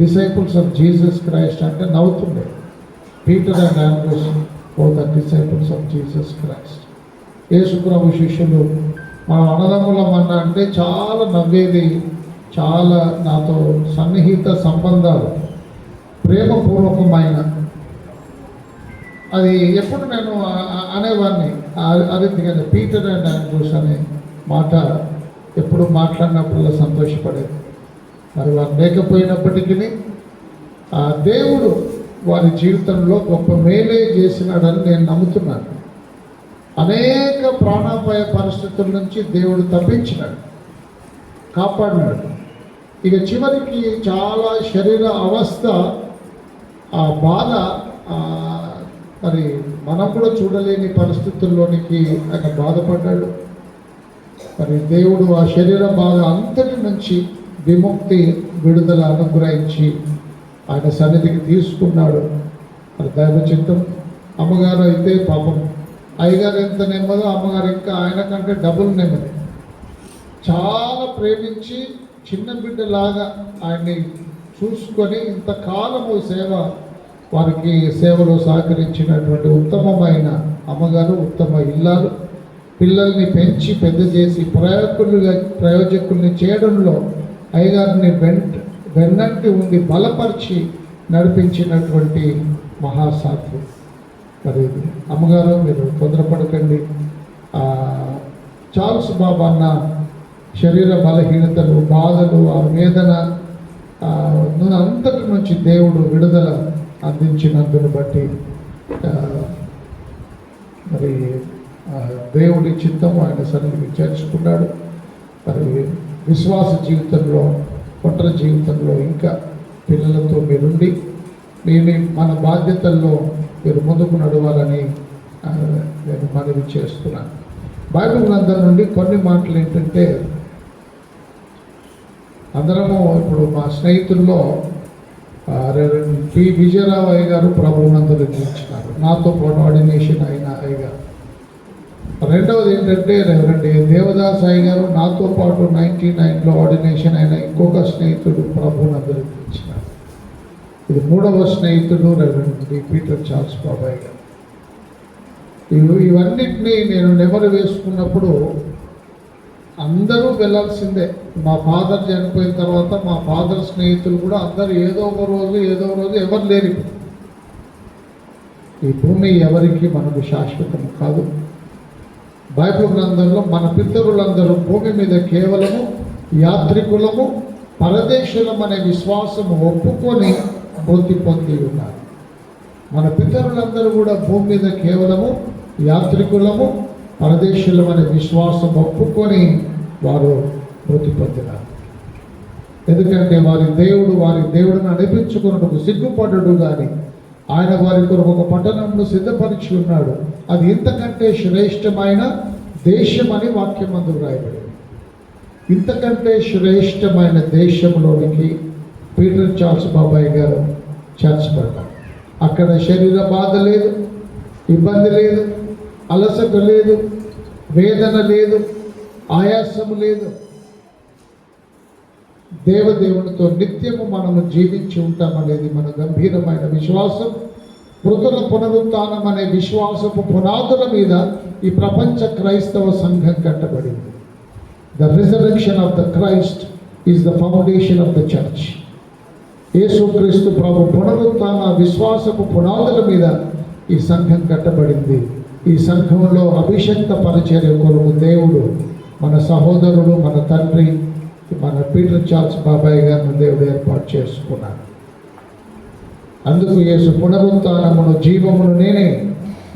disciples of Jesus Christ అంటే నవ్వుతుండే. Peter and Andrews both are disciples of Jesus Christ. యేసుప్రభు శిష్యులు. మన అన్నదమ్ములమన్నా అంటే చాలా నవ్వేది, చాలా నాతో సన్నిహిత సంబంధాలు, ప్రేమపూర్వకమైన. అది ఎప్పుడు నేను అనేవాడిని అరితిగానే పీటర్ అండ్ ఆండ్రూస్ అనే మాట ఎప్పుడు మాట్లాడినప్పుడు సంతోషపడేది. మరి వారు లేకపోయినప్పటికీ దేవుడు వారి జీవితంలో గొప్ప మేలే చేసినాడని నేను నమ్ముతున్నాను. అనేక ప్రాణాపాయ పరిస్థితుల నుంచి దేవుడు తప్పించినాడు, కాపాడినాడు. ఇక చివరికి చాలా శరీర అవస్థ, ఆ బాధ మరి మనం కూడా చూడలేని పరిస్థితుల్లోనికి ఆయన బాధపడ్డాడు. మరి దేవుడు ఆ శరీర బాధ అంతటి నుంచి విముక్తి, విడుదల అనుగ్రహించి ఆయన సన్నిధికి తీసుకున్నాడు. మరి దైవ చిత్తం. అమ్మగారు అయితే పాపం, అయ్యగారు ఎంత నెమ్మదో అమ్మగారు ఇంకా ఆయన కంటే డబుల్ నెమ్మది. చాలా ప్రేమించి చిన్న బిడ్డలాగా ఆయన్ని చూసుకొని ఇంతకాలము వారికి సేవలో సహకరించినటువంటి ఉత్తమమైన అమ్మగారు, ఉత్తమ ఇల్లాలు. పిల్లల్ని పెంచి పెద్ద చేసి ప్రయోజకుల్ని చేయడంలో అయ్యగారిని వెన్నంటి ఉండి బలపరిచి నడిపించినటువంటి మహాసాధ్యం. మరి అమ్మగారు మీరు తొందరపడకండి. చార్ల్స్ బాబా అన్న శరీర బలహీనతలు, బాధలు, ఆ వేదన అంతటి నుంచి దేవుడు విడుదల అందించినందును బట్టి మరి దేవుడి చిత్తం ఆయన సన్నిధికి చేర్చుకున్నాడు. మరి విశ్వాస జీవితంలో, ఒంటరి జీవితంలో ఇంకా పిల్లలతో మీరుండి మన బాధ్యతల్లో మీరు ముందుకు నడవాలని నేను మనవి చేస్తున్నాను. బైబిల్ గ్రంథం నుండి కొన్ని మాటలు ఏంటంటే, అందరము ఇప్పుడు మా స్నేహితుల్లో పి విజయరావు అయ్య గారు ప్రభువునందరూ ఇచ్చినారు, నాతో పాటు ఆర్డినేషన్ అయిన అయ్య గారు. రెండవది ఏంటంటే రెవరెండ్ దేవదాస్ అయ్య గారు, నాతో పాటు 99లో ఆర్డినేషన్ అయిన ఇంకొక స్నేహితుడు ప్రభువునందరూ ఇచ్చినారు. ఇది 3వ స్నేహితుడు రెవరెండ్ పీటర్ చార్ల్స్ బాబాయ్ గారు. ఇవన్నిటినీ నేను నెమరు వేసుకున్నప్పుడు అందరూ వెళ్ళాల్సిందే. మా ఫాదర్ చనిపోయిన తర్వాత మా ఫాదర్ స్నేహితులు కూడా అందరూ ఏదో ఒక రోజు ఎవరు లేరు. ఈ భూమి ఎవరికి మనకు శాశ్వతం కాదు. బైబిల్ గ్రంథంలో మన పితరులందరూ భూమి మీద కేవలము యాత్రికులము, పరదేశులం అనే విశ్వాసము ఒప్పుకొని మృతి పొంది ఉన్నారు. మన పితరులందరూ కూడా భూమి మీద కేవలము యాత్రికులము, పరదేశులం అనే విశ్వాసం ఒప్పుకొని వారు మృతి పొందినారు. ఎందుకంటే వారి దేవుడిని అనిపించుకున్నట్టుకు సిగ్గుపడడు కానీ ఆయన వారి కొరకు ఒక పట్టణంలో సిద్ధపరిచి ఉన్నాడు. అది ఇంతకంటే శ్రేష్టమైన దేశం అని వాక్యమందు రాయబడింది. ఇంతకంటే శ్రేష్టమైన దేశంలోనికి పీటర్ చార్ల్స్ బాబాయ్ గారు చేర్చబడ్డారు. అక్కడ శరీర బాధ లేదు, ఇబ్బంది లేదు, అలసట లేదు, వేదన లేదు, ఆయాసము లేదు. దేవునితో నిత్యము మనము జీవించి ఉంటామనేది మన గంభీరమైన విశ్వాసం. మృతుల పునరుత్థానం అనే విశ్వాసపు పునాదుల మీద ఈ ప్రపంచ క్రైస్తవ సంఘం కట్టబడింది. The resurrection of the Christ is the foundation of the church. యేసుక్రీస్తు ప్రభు పునరుత్థాన విశ్వాసపు పునాదుల మీద ఈ సంఘం కట్టబడింది. ఈ సంఘంలో అభిషక్త పరిచర్య కొరకు దేవుడు మన సహోదరుడు, మన తండ్రి, మన పీటర్ చార్ల్స్ బాబాయ్ గారిని దేవుడు ఏర్పాటు చేసుకున్నాడు. అందుకు యేసు పునరుత్థానమును జీవమును నేనే,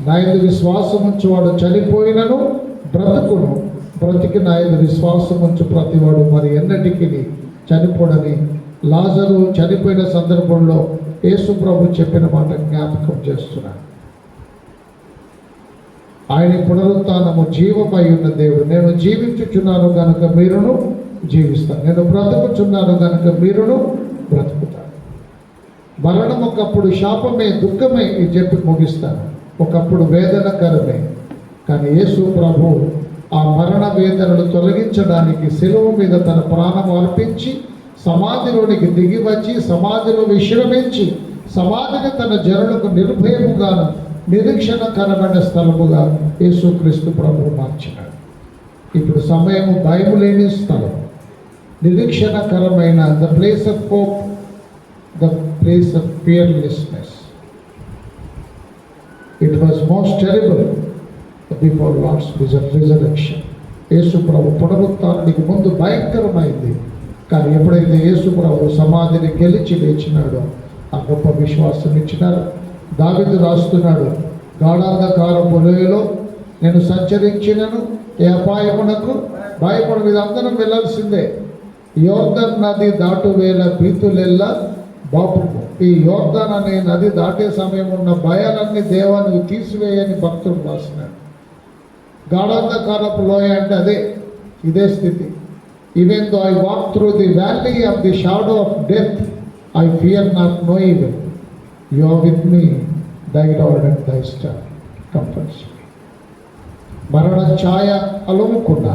నా యందు విశ్వాసముంచు వాడు చనిపోయినను బ్రతుకును, బ్రతికి నా యందు విశ్వాసముంచు ప్రతివాడు మరి ఎన్నటికీ చనిపోడని లాజరు చనిపోయిన సందర్భంలో యేసు ప్రభు చెప్పిన మాట జ్ఞాపకం చేస్తున్నాడు. ఆయన పునరుత్థానము జీవమై ఉన్న దేవుడు. నేను జీవించుచున్నాను కనుక మీరును జీవిస్తాను, నేను బ్రతుకుచున్నాను కనుక మీరును బ్రతుకుతాను. మరణం ఒకప్పుడు శాపమే, దుఃఖమే ఇది చెప్పి ముగిస్తాను. ఒకప్పుడు వేదనకరమే. కానీ యేసు ప్రభు ఆ మరణ వేదనలు తొలగించడానికి శిలువ మీద తన ప్రాణం అర్పించి సమాధిలోనికి దిగి వచ్చి సమాధిలో విశ్రమించి సమాధిని తన జనులకు నిర్భయముగాను నిరీక్షణకరమైన స్థలముగా యేసుక్రీస్తు ప్రభు మార్చినాడు. ఇప్పుడు సమయము భయము లేని స్థలం, నిరీక్షణకరమైన the place of hope, the place of fearlessness. It was most terrible before lord's resurrection. యేసు ప్రభు పునరుత్థానానికి ముందు భయంకరమైంది. కానీ ఎప్పుడైతే యేసు ప్రభు సమాధిని గెలిచి లేచినాడో ఆ గొప్ప విశ్వాసం ఇచ్చినారు. దావీదు రాస్తున్నాడు, గాఢాంధకారపు లోయలో నేను సంచరించినను ఏ అపాయమునకు భయపడు. మీద అందరం వెళ్ళాల్సిందే. యోర్దాన్ నది దాటు వేళ భీతులెల్లా బాపుము. ఈ యోర్దాన్ అనే నది దాటే సమయం ఉన్న భయాలన్నీ దేవానికి తీసివేయని భక్తుడు రాసినాడు. గాఢాంధకారపు లోయ అంటే ఇదే స్థితి. Even though I walk through the valley of the shadow of death I fear not no evil, you are with me, thy lord and thy star comforts me. మరణ ఛాయ అలుముకున్నా,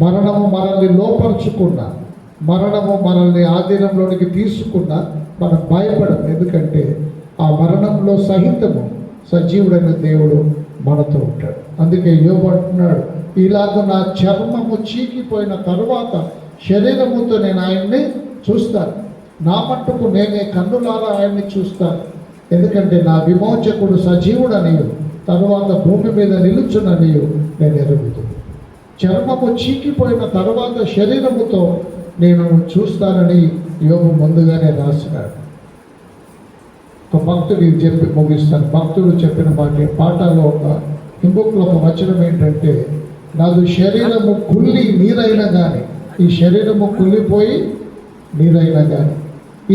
మరణము మనల్ని లోపరుచుకున్నా, మరణము మనల్ని ఆధీనంలోనికి తీసుకున్నా మనం భయపడం. ఎందుకంటే ఆ మరణంలో సహితము సజీవుడైన దేవుడు మనతో ఉంటాడు. అందుకే యోబు అంటున్నాడు, ఇలాగ నా చర్మము చీకిపోయిన తరువాత శరీరముతో నేను ఆయన్ని చూస్తాను, నా మట్టుకు నేనే కన్నులారా ఆయన్ని చూస్తాను. ఎందుకంటే నా విమోచకుడు సజీవుడనియు తరువాత భూమి మీద నిలుచుననియు నేను ఎరుగుతుంది. చర్మము చీకిపోయిన తరువాత శరీరముతో నేను చూస్తానని యోబు ముందుగానే రాసినాడు. ఒక భక్తుడు చెప్పి ముగిస్తాను. భక్తుడు చెప్పిన పాటలో ఒక హింబుక్లో ఒక వచనం ఏంటంటే, నాదు శరీరము కుళ్ళి నీరైనా కానీ, ఈ శరీరము కుళ్ళిపోయి నీరైనా కానీ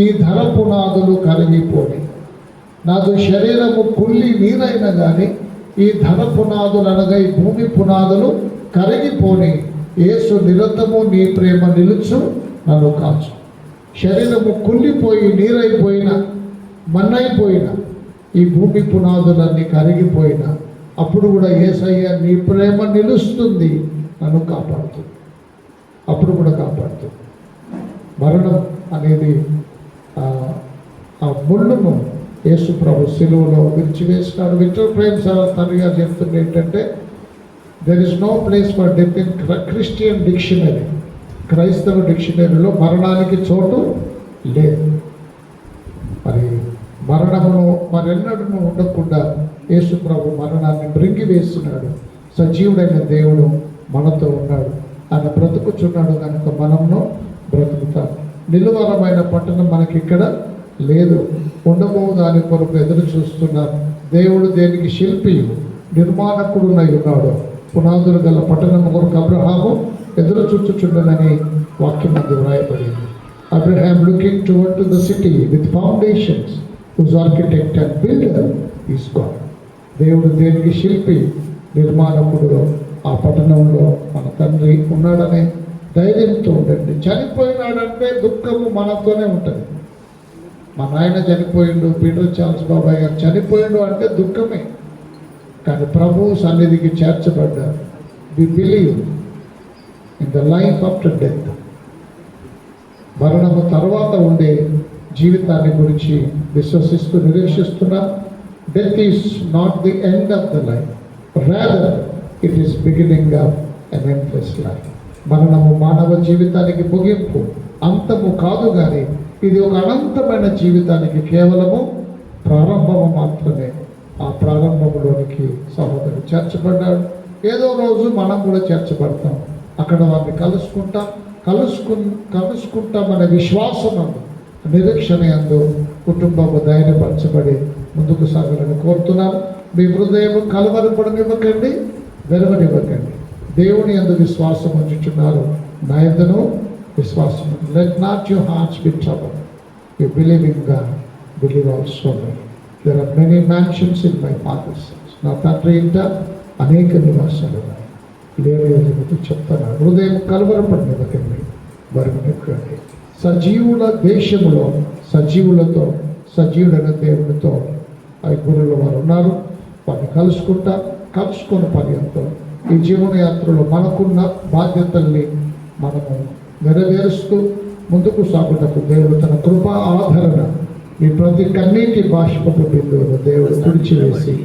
ఈ ధర పునాదులు కరిగిపోని. నాదు శరీరము కుళ్ళి నీరైనా కానీ ఈ ధర పునాదులు అనగా ఈ భూమి పునాదులు కరిగిపోని. యేసు నిరంతరము నీ ప్రేమ నిలుచు నన్ను కాచు. శరీరము కుళ్ళిపోయి నీరైపోయిన, మన్నైపోయిన, ఈ భూమి పునాదులన్నీ కరిగిపోయిన, అప్పుడు కూడా యేసయ్య నీ ప్రేమ నిలుస్తుంది, నన్ను కాపాడుతుంది. అప్పుడు కూడా కాపాడుతుంది. మరణం అనేది ఆ ముళ్ళును యేసు ప్రభు శిలువలో విరిచివేసినాడు. విక్టర్ ప్రేమ్ సార్ తండ్రి గారు చెప్తుంది ఏంటంటే, there is no place for death in Christian dictionary. క్రైస్తవ డిక్షనరీలో మరణానికి చోటు లేదు. మరి మరణమును మరెన్నడూ ఉండకుండా యేసు ప్రభు మరణాన్ని మృంగి వేస్తున్నాడు. సజీవుడైన దేవుడు మనతో ఉన్నాడు, ఆయన బ్రతుకుచున్నాడు కనుక మనమును బ్రతుకుతాం. నిలువరమైన పట్టణం మనకి ఇక్కడ లేదు, ఉండబో దాని కొరకు ఎదురు చూస్తున్నాం. దేవుడు దేనికి శిల్పి నిర్మాణకుడునై ఉన్నాడు. పునాదులు గల పట్టణం కొరకు అబ్రహాము ఎదురు చూచుచుండనని వాక్యం మందు వ్రాయబడింది. Abraham looking toward to the city with foundations, whose architect and builder is God. దేవుడు దేనికి శిల్పి నిర్మాణకుడు ఆ పట్టణంలో మన తండ్రి ఉన్నాడనే ధైర్యంతో ఉండండి. చనిపోయినాడంటే దుఃఖము మనతోనే ఉంటుంది. మా నాయన చనిపోయిండు, పీటర్ చార్ల్స్ బాబాయ్ గారు చనిపోయిండు అంటే దుఃఖమే. కానీ ప్రభువు సన్నిధికి చేర్చబడ్డారు. We believe in the life after death. మరణము తర్వాత ఉండే జీవితాన్ని గురించి విశ్వసిస్తూ నిరీక్షిస్తున్నాం. Death is not the end of the life, rather it is beginning of an endless life. మరణము మానవ జీవితానికి ముగింపు, అంతము కాదు. కానీ ఇది ఒక అనంతమైన జీవితానికి కేవలము ప్రారంభము మాత్రమే. ఆ ప్రారంభంలోనికి సహోదరుడు చేర్చబడ్డాడు. ఏదో రోజు మనం కూడా చేర్చబడతాం. అక్కడ వారిని కలుసుకుంటామనే విశ్వాసం అందు, నిరీక్షణ అందు కుటుంబము ధైర్యపరచబడి ముందుకు సాగాలని కోరుతున్నాను. మీ హృదయం కలవరపడనివ్వకండి, వెరవనివ్వకండి. దేవుని యందు విశ్వాసం ఉంచుచున్నారు, నా యందును విశ్వాసం. Let not your hearts be troubled. You believe in God, believe also me. There are many mansions in my father's house. నా తండ్రి ఇంట అనేక నివాసాలు ఉన్నాయి. లేవతో చెప్తున్నాను. హృదయం కలవరపడినకండి, వరమనివ్వకండి. సజీవుల దేశంలో సజీవులతో, సజీవుడైన దేవునితో ఆ గురువుల వారు ఉన్నారు. వారిని కలుసుకున్న పర్యంతం ఈ జీవన యాత్రలో మనకున్న బాధ్యతల్ని మనము నెరవేరుస్తూ ముందుకు సాగుటకు దేవుడు తన కృపా ఆదరణ, మీ ప్రతి కన్నీటి బాష్పపు బిందువును దేవుడు తుడిచివేసి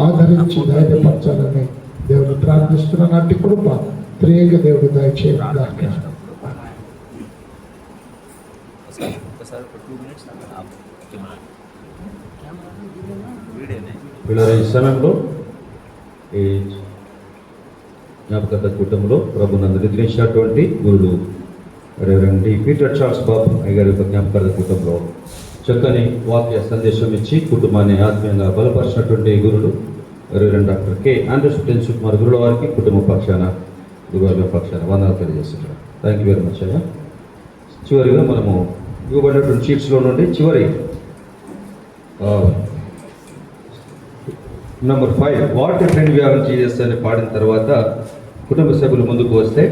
ఆదరించి ధైర్యపరచాలని దేవుడు ప్రార్థిస్తున్న నాటి కృప త్రియేక దేవుడు దయచేయడానికి. ఈ సమయంలో ఈ జ్ఞాపకత కూటంలో ప్రభునందు నిద్రించినటువంటి గురుడు రెవరెండ్ డి. పీటర్ చార్ల్స్ బాబు అయ్యగారి యొక్క జ్ఞాపకత కూటంలో చక్కని వాక్య సందేశం ఇచ్చి కుటుంబాన్ని ఆత్మీయంగా బలపరిచినటువంటి గురుడు reverend doctor K. Andrews Prince Kumar గురుల వారికి కుటుంబ పక్షాన, గురువారి పక్షాన వందనాలు తెలియజేస్తున్నాను. థ్యాంక్ యూ వెరీ మచ్ అయ్యా. చివరిగా మనము ఇవ్వబడినటువంటి షీట్స్లో నుండి చివరి number 5 what a friend we have in Jesus అని పాడిన తర్వాత కుటుంబ సభ్యులు ముందుకు వస్తే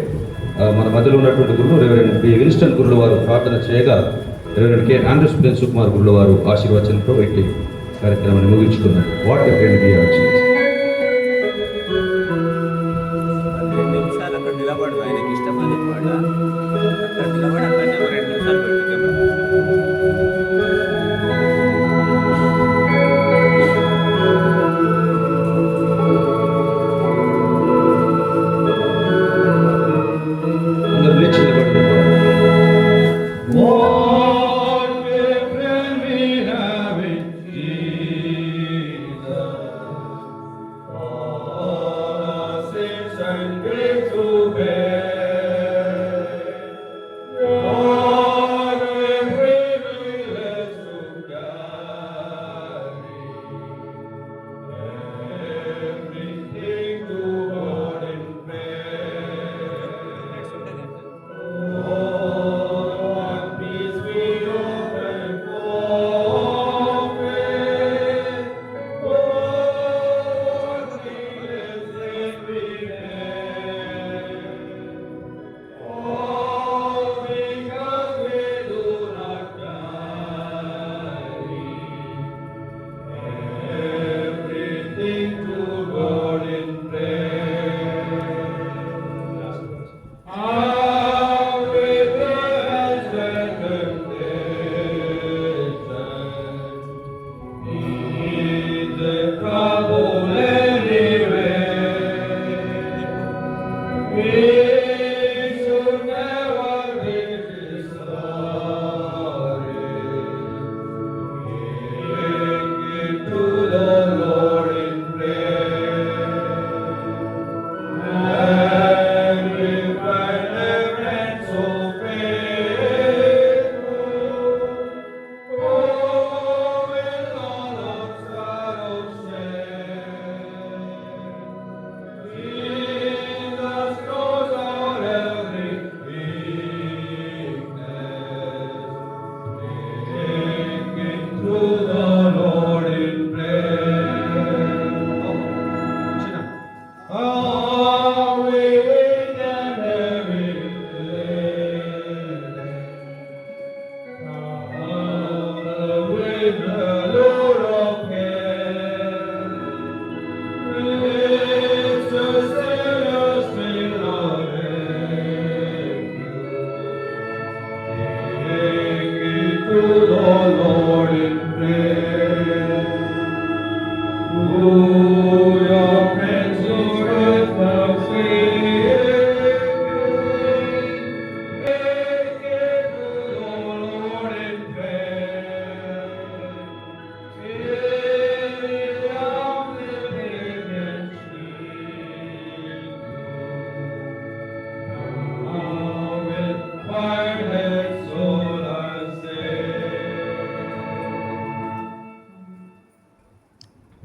మన మధ్యలో ఉన్నటువంటి గురువు రెవరెండ్ బి. విన్స్టన్ గురుల వారు ప్రార్థన చేయగా reverend K. Andrews Prince Kumar గురుల వారు ఆశీర్వచనంతో ఇట్టి కార్యక్రమాన్ని ముగించుకున్నారు. What a friend we have in Jesus. నిలబడు, ఆయనకి ఇష్టమైన పాట అక్కడ నిలబడి అక్కడనే 2 నిమిషాలు పెట్టుకోమని. అందరూ లేచి నిలబడండి.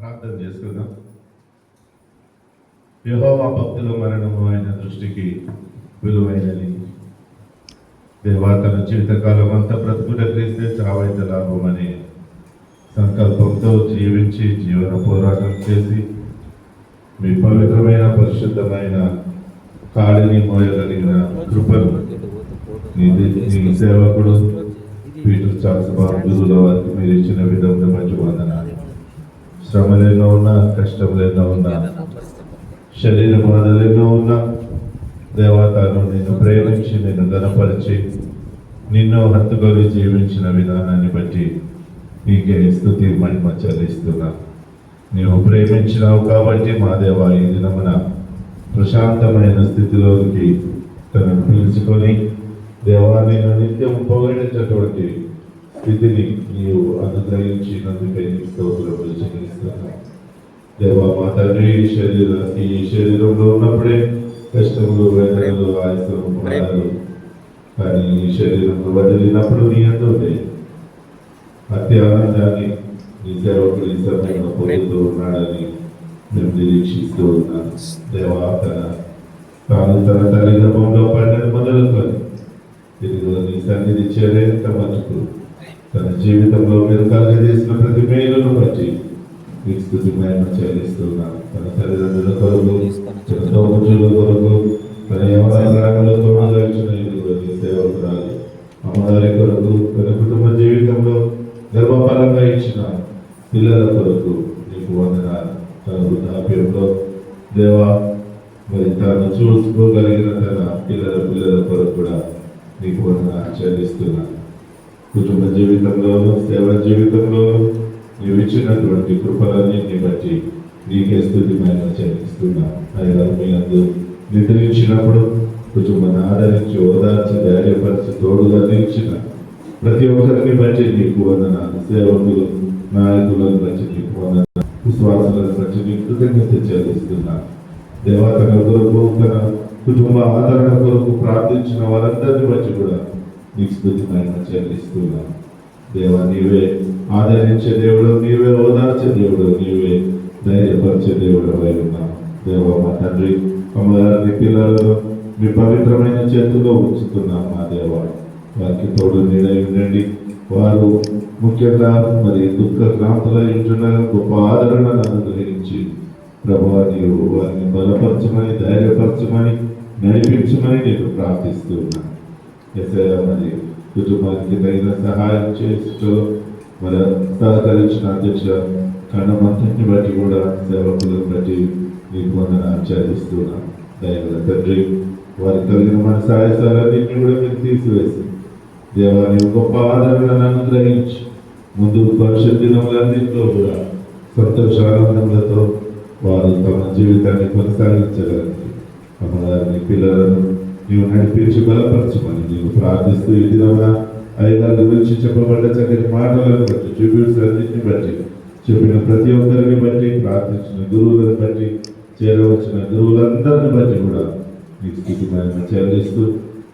ప్రార్థన చేసుకుందాం. యెహోవా భక్తుల మరణము ఆయన దృష్టికి విలువైనది. దేవా తన జీవితకాలం అంతా బ్రతుకుట క్రీస్తే చావైతే లాభమని సంకల్పంతో జీవించి జీవన పోరాటం చేసి మీ పవిత్రమైన పరిశుద్ధమైన కాళిని మోయగలిగిన కృపను నీ సేవకుడు పీటర్ చార్ల్స్ బాబు గురువుల వారికి మీరు ఇచ్చిన విధంగా మంచి వందనాలు. శ్రమలు ఎన్నో ఉన్నా, కష్టములు ఎన్నో ఉన్నా, శరీర బాధలు ఎన్నో ఉన్నా, దేవతను నిన్ను ప్రేమించి నిన్ను గణపరిచి నిన్ను హత్తుకొని జీవించిన విధానాన్ని బట్టి నీకే స్తుతి మహిమ చెల్లిస్తున్నా. నీవు ప్రేమించినావు కాబట్టి మా దేవ ఈ దినమున ప్రశాంతమైన స్థితిలోకి తనను పిలుచుకొని దేవా నేను నిత్యం పొగడేటటువంటి స్థితిని నీవు అనుగ్రహించినందుకై నీకు స్తోత్రములు చెల్లిస్తున్నాను. దేవా మా తండ్రి ఈ శరీరంలో ఉన్నప్పుడే కష్టములు, వేదనలు, ఆయాసము, బాధలు, కానీ ఈ శరీరంలో వదిలినప్పుడు నీ అందు అతి ఆనందాన్ని నీ సేవకుడు ఈ సమయంలో పొందుతూ ఉన్నాడని మేము నిరీక్షిస్తూ ఉన్నాను. దేవా తన తల్లి గర్భంలో పడిన మొదలుకొని ఇదిగో నీ సన్నిధి చేరేంత మటుకు తన జీవితంలో మీరు కలగజేసిన ప్రతి మేలును బట్టి నీకు స్తుతి మహిమ చెల్లిస్తున్నాను. తన తల్లిదండ్రుల కొరకు, తన తోబుట్టుల కొరకు, తన యవనాలలో తోడుగాల్చిన ఇదిగో నీ సేవకురాలు అమ్మగారి కొరకు, తన కుటుంబ జీవితంలో గర్భఫలంగా ఇచ్చిన పిల్లల కొరకు నీకు వందనాలు. తన వృద్ధాప్యంలో దేవా మరి తాను చూసుకోగలిగిన తన పిల్లల కొరకు కూడా నీకు వందనాలు చెల్లిస్తున్నాను. కుటుంబ జీవితంలోనూ, సేవ జీవితంలోనూ నీవు ఇచ్చినటువంటి కృపలన్నింటిని బట్టి నీకే స్తుతి మహిమ చెల్లిస్తున్నాను. అయ్యా మీ అందు నిద్రించినప్పుడు కుటుంబాన్ని ఆదరించి, ఓదార్చి, ధైర్యపరిచి, తోడుగా నిలిచిన ప్రతి ఒక్కరిని బట్టి నీకు వందనాలు. సేవకులు, నాయకులను బట్టి నీకు వందనాలు. విశ్వాసాలను బట్టి నీకు కృతజ్ఞత చెల్లిస్తున్నాను. దేవా తన కొరకు, తన కుటుంబ ఆదరణ కొరకు ప్రార్థించిన వారందరిని బట్టి కూడా నీకు స్తుతి మహిమ చెల్లిస్తున్నాను. దేవా నీవే ఆదరించే దేవుడు, నీవే ఓదార్చే దేవుడు, నీవే ధైర్యపరిచే దేవుడు అయి ఉన్నావు. దేవా మా తండ్రి అమ్మగారిని పిల్లలను మీ పవిత్రమైన చేతుల్లో ఉంచుతున్నాం. మా దేవా వారికి తోడు నీడై ఉండండి. వారు ముఖ్యంగా మరి దుఃఖ క్రాంతులై ఉంటున్న గొప్ప ఆదరణను అనుగ్రహించి ప్రభువా నీవు వారిని బలపరచమని, ధైర్యపరచమని, నడిపించమని నేను ప్రార్థిస్తున్నాను. యేసయ్యా మరి కుటుంబానికి తగిన సహాయం చేస్తూ మరి సహకరించిన అధ్యక్ష కణమంతటిని బట్టి కూడా సేవకులను బట్టి నీకు వందనాలు చెల్లిస్తున్నాను. దయగల తండ్రి వారికి కలిగిన మన సాయసాలన్నింటినీ కూడా మీరు తీసివేసి దేవా నీవు గొప్ప ఆదరణను అనుగ్రహించి ముందు భవిష్యత్ దినములన్నింటిలో కూడా సంతోషానందములతో వారు తమ జీవితాన్ని కొనసాగించగలరు. అమ్మగారిని పిల్లలను నీవు నడిపించి బలపరచమని నీవు ప్రార్థిస్తూ ఈ దినమున అయ్యగారి గురించి చెప్పబడ్డ చక్కటి మాటలను బట్టి, ట్రిబ్యూట్స్ అన్నింటిని బట్టి, చెప్పిన ప్రతి ఒక్కరిని బట్టి, ప్రార్థించిన గురువులను బట్టి, చేరవచ్చిన గురువులందరిని బట్టి కూడా నీకు స్థితి మహిమ చెల్లిస్తూ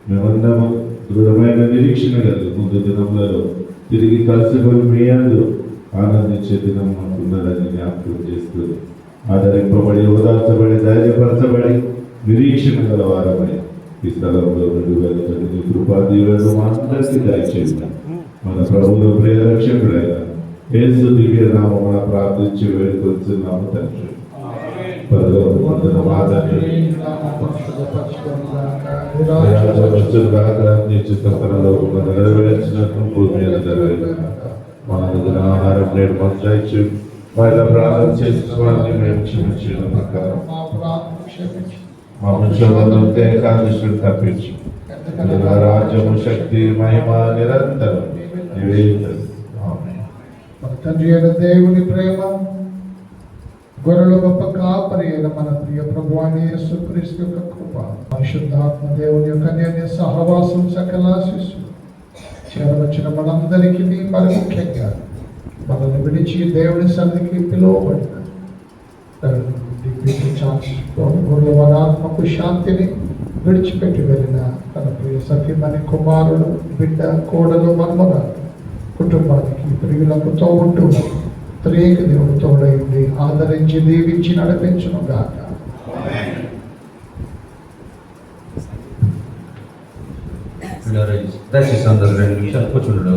మేమందరము దృఢమైన నిరీక్షణ కలిగి ముందు దినములలో తిరిగి కలిసిపోయి మీ అందు ఆనందించే దినం మాకు ఉన్నదని జ్ఞాపకం చేస్తూ ఆదరింపబడి, ఓదార్చబడి, ధైర్యపరచబడి నిరీక్షణ గలవారమై ఈ స్థలంలో నీ కృపా దీవెనలు మా అందరికీ దయచేస్తాం. మన ప్రభువుల ప్రియ రక్షకుడైన యేసు దివ్య నామమున ప్రార్థించి వేడుకొంచున్నాము తండ్రి. నెరవేర్చినట్టు భూమి మీద నెరవేర్చినాక మా దగ్గర ఆహారం నేడు మాకు దయచు. వాళ్ళ ప్రార్థన చేసిన వారిని మేము క్షమించిన ప్రకారం మా వంశంలో ఏకాదశులు తప్పించు. రాజ్యము, శక్తి, మహిమ నిరంతరం మన తండ్రి అయిన దేవుని ప్రేమ, గొర్రెల గొప్ప కాపరి అయిన మన ప్రియ ప్రభువాని యేసుక్రీస్తు యొక్క కృప, పరిశుద్ధాత్మ దేవుని యొక్క అన్యోన్య సహవాసం, సకల ఆశీస్సులు చేరవచ్చిన మనందరికీ, మరి ముఖ్యంగా మనల్ని విడిచి దేవుని సన్నిధికి పిలువబడిన వారి ఆత్మకు శాంతిని విడిచిపెట్టి వెళ్ళిన తన ప్రియ సతీమణి, కుమారుడు, బిడ్డ, కోడలు, మన్మరాలు, కుటుంబానికి, ప్రియులకు, తోబుట్టువులకు, త్రియేక దేవుడు తోడైంది ఆదరించి దీవించి నడిపించును గాక. దయచేసి అందరూ 2 నిమిషాలు కూర్చుండడు.